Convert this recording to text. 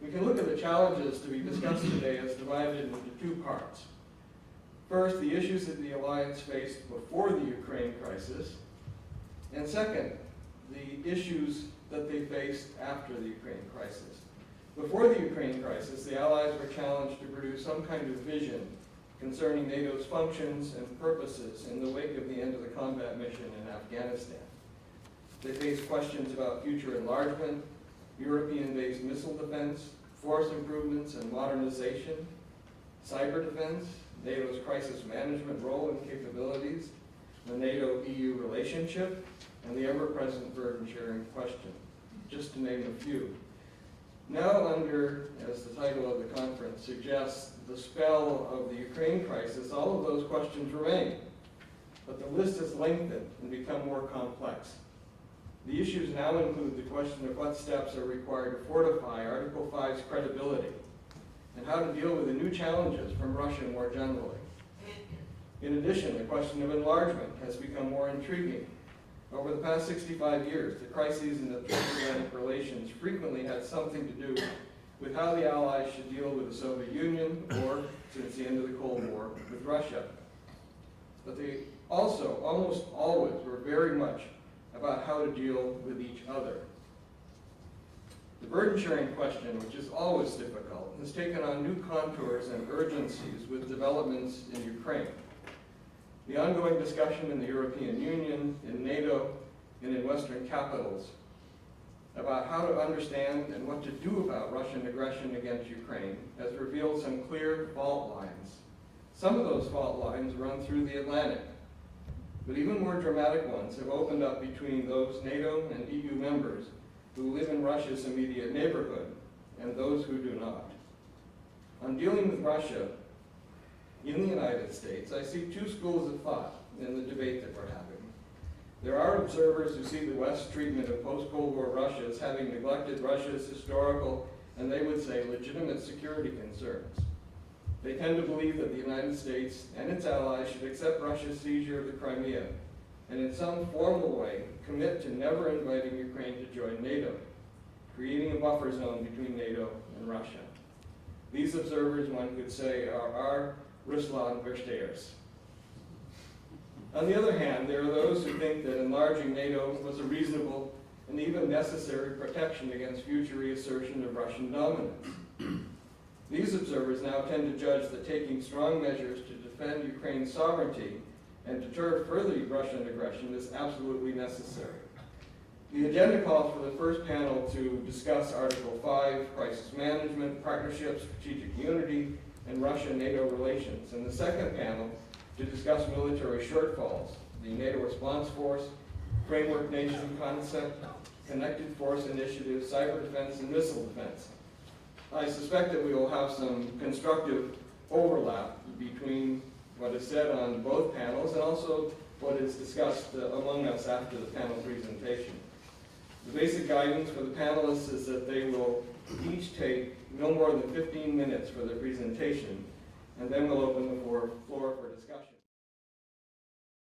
We can look at the challenges to be discussed today as divided into two parts. First, the issues that the alliance faced before the Ukraine crisis, and second, the issues that they faced after the Ukraine crisis. Before the Ukraine crisis, the Allies were challenged to produce some kind of vision concerning NATO's functions and purposes in the wake of the end of the combat mission in Afghanistan. They faced questions about future enlargement, European-based missile defense, force improvements and modernization, cyber defense, NATO's crisis management role and capabilities, the NATO-EU relationship, and the ever-present burden-sharing question, just to name a few. Now under, as the title of the conference suggests, the spell of the Ukraine crisis, all of those questions remain, but the list has lengthened and become more complex. The issues now include the question of what steps are required to fortify Article 5's credibility and how to deal with the new challenges from Russia more generally. In addition, the question of enlargement has become more intriguing. Over the past 65 years, the crises in the transatlantic relations frequently had something to do with how the Allies should deal with the Soviet Union or, since the end of the Cold War, with Russia. But they also, almost always, were very much about how to deal with each other. The burden-sharing question, which is always difficult, has taken on new contours and urgencies with developments in Ukraine. The ongoing discussion in the European Union, in NATO, and in Western capitals about how to understand and what to do about Russian aggression against Ukraine has revealed some clear fault lines. Some of those fault lines run through the Atlantic, but even more dramatic ones have opened up between those NATO and EU members who live in Russia's immediate neighborhood and those who do not. On dealing with Russia in the United States, I see two schools of thought in the debate that we're having. There are observers who see the West's treatment of post-Cold War Russia as having neglected Russia's historical, and they would say legitimate, security concerns. They tend to believe that the United States and its allies should accept Russia's seizure of the Crimea and in some formal way commit to never inviting Ukraine to join NATO, creating a buffer zone between NATO and Russia. These observers, one could say, are our Ruslan Verstehers. On the other hand, there are those who think that enlarging NATO was a reasonable and even necessary protection against future reassertion of Russian dominance. These observers now tend to judge that taking strong measures to defend Ukraine's sovereignty and deter further Russian aggression is absolutely necessary. The agenda calls for the first panel to discuss Article 5, crisis management, partnerships, strategic unity, and Russia-NATO relations, and the second panel to discuss military shortfalls, the NATO response force, framework nation concept, connected force initiative, cyber defense, and missile defense. I suspect that we will have some constructive overlap between what is said on both panels and also what is discussed among us after the panel presentation. The basic guidance for the panelists is that they will each take no more than 15 minutes for their presentation, and then we'll open the floor for discussion.